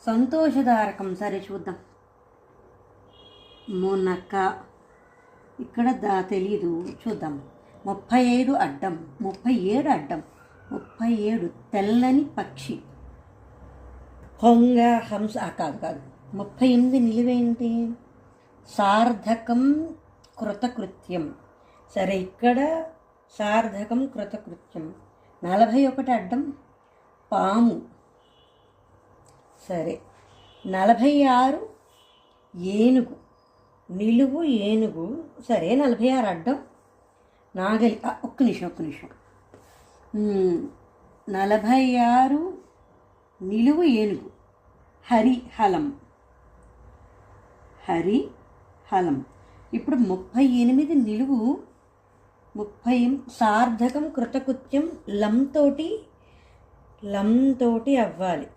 సంతోషదారకం. సరే చూద్దాం. మునక ఇక్కడ తెలీదు, చూద్దాం. 35 అడ్డం, 37 అడ్డం, 37 తెల్లని పక్షి. హొంగ హంస కాదు 38 నిలువేంటి? సార్థకం కృతకృత్యం. సరే ఇక్కడ సార్థకం కృతకృత్యం. 41 అడ్డం పాము. సరే 46 ఏనుగు, నిలువు ఏనుగు. సరే 46 అడ్డం నాగలి. ఒక్క నిమిషం 46 నిలువు ఏనుగు. హరిహలం. ఇప్పుడు 38 నిలువు, 30 సార్థకం కృతకృత్యం. లంతోటి అవ్వాలి.